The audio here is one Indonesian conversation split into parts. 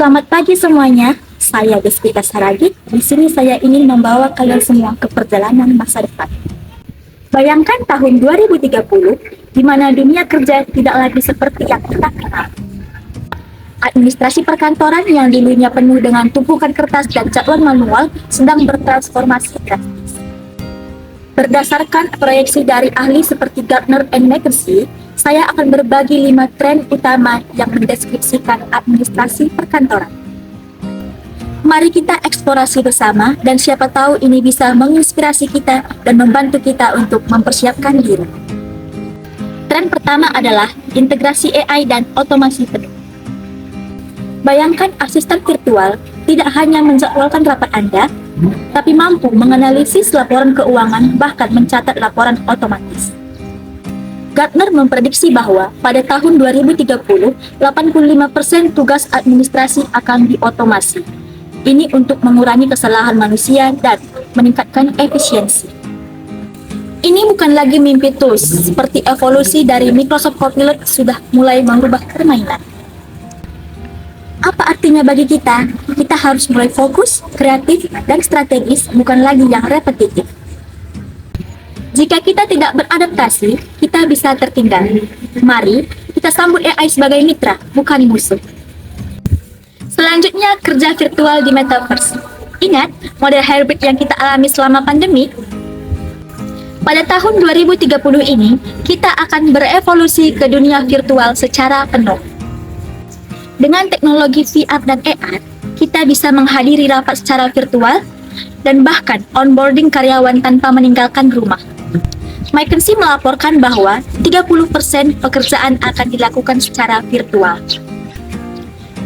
Selamat pagi semuanya, saya Desvita Saragih. Di sini saya ingin membawa kalian semua ke perjalanan masa depan. Bayangkan tahun 2030, di mana dunia kerja tidak lagi seperti yang kita kenal. Administrasi perkantoran yang dulunya penuh dengan tumpukan kertas dan jadwal manual sedang bertransformasi drastis. Berdasarkan proyeksi dari ahli seperti Gartner and McKinsey, saya akan berbagi 5 tren utama yang mendeskripsikan administrasi perkantoran. Mari kita eksplorasi bersama dan siapa tahu ini bisa menginspirasi kita dan membantu kita untuk mempersiapkan diri. Tren pertama adalah integrasi AI dan otomasi penuh. Bayangkan asisten virtual tidak hanya menjadwalkan rapat Anda, tapi mampu menganalisis laporan keuangan bahkan mencatat laporan otomatis. Gartner memprediksi bahwa pada tahun 2030, 85% tugas administrasi akan diotomasi. Ini untuk mengurangi kesalahan manusia dan meningkatkan efisiensi. Ini bukan lagi mimpi tools, seperti evolusi dari Microsoft Copilot sudah mulai mengubah permainan. Apa artinya bagi kita? Kita harus mulai fokus, kreatif, dan strategis, bukan lagi yang repetitif. Jika kita tidak beradaptasi, kita bisa tertinggal. Mari kita sambut AI sebagai mitra, bukan musuh. Selanjutnya, kerja virtual di Metaverse. Ingat model hybrid yang kita alami selama pandemi? Pada tahun 2030 ini, kita akan berevolusi ke dunia virtual secara penuh. Dengan teknologi VR dan AR, kita bisa menghadiri rapat secara virtual dan bahkan onboarding karyawan tanpa meninggalkan rumah. McKinsey melaporkan bahwa 30% pekerjaan akan dilakukan secara virtual.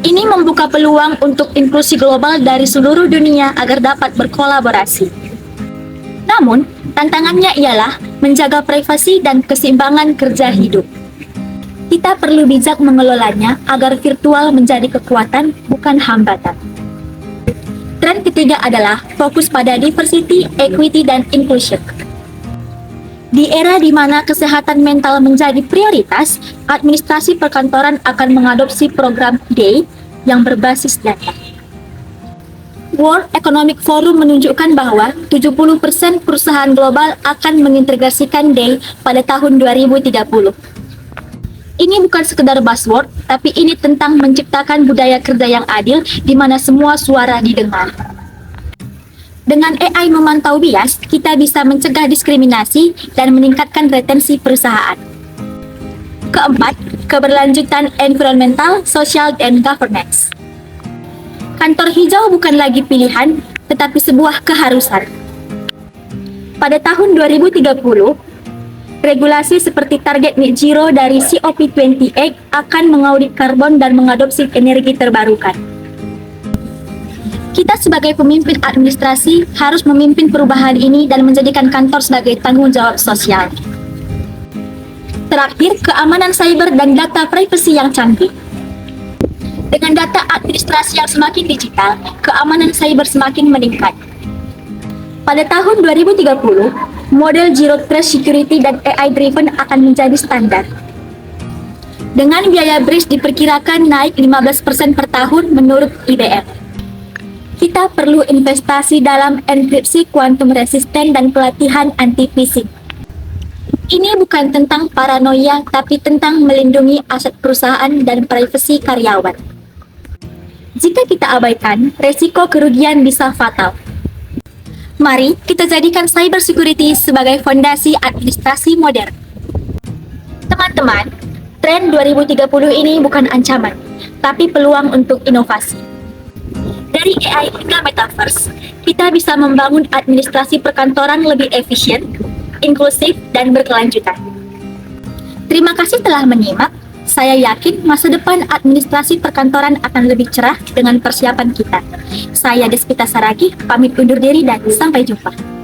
Ini membuka peluang untuk inklusi global dari seluruh dunia agar dapat berkolaborasi. Namun, tantangannya ialah menjaga privasi dan keseimbangan kerja hidup. Kita perlu bijak mengelolanya agar virtual menjadi kekuatan, bukan hambatan. Tren ketiga adalah fokus pada diversity, equity, dan inclusion. Di era di mana kesehatan mental menjadi prioritas, administrasi perkantoran akan mengadopsi program DAY yang berbasis data. World Economic Forum menunjukkan bahwa 70% perusahaan global akan mengintegrasikan DAY pada tahun 2030. Ini bukan sekedar buzzword, tapi ini tentang menciptakan budaya kerja yang adil di mana semua suara didengar. Dengan AI memantau bias, kita bisa mencegah diskriminasi dan meningkatkan retensi perusahaan. Keempat, keberlanjutan environmental, sosial, dan governance. Kantor hijau bukan lagi pilihan, tetapi sebuah keharusan. Pada tahun 2030, regulasi seperti target net zero dari COP28 akan mengaudit karbon dan mengadopsi energi terbarukan. Kita sebagai pemimpin administrasi harus memimpin perubahan ini dan menjadikan kantor sebagai tanggung jawab sosial. Terakhir, keamanan cyber dan data privasi yang canggih. Dengan data administrasi yang semakin digital, keamanan cyber semakin meningkat. Pada tahun 2030, model Zero Trust Security dan AI-driven akan menjadi standar. Dengan biaya bridge diperkirakan naik 15% per tahun menurut IBM. Kita perlu investasi dalam enkripsi kuantum resisten dan pelatihan anti-phishing. Ini bukan tentang paranoia, tapi tentang melindungi aset perusahaan dan privasi karyawan. Jika kita abaikan, resiko kerugian bisa fatal. Mari kita jadikan cybersecurity sebagai fondasi administrasi modern. Teman-teman, tren 2030 ini bukan ancaman, tapi peluang untuk inovasi. Dari AI hingga Metaverse, kita bisa membangun administrasi perkantoran lebih efisien, inklusif, dan berkelanjutan. Terima kasih telah menyimak. Saya yakin masa depan administrasi perkantoran akan lebih cerah dengan persiapan kita. Saya Despita Saragi, pamit undur diri dan sampai jumpa.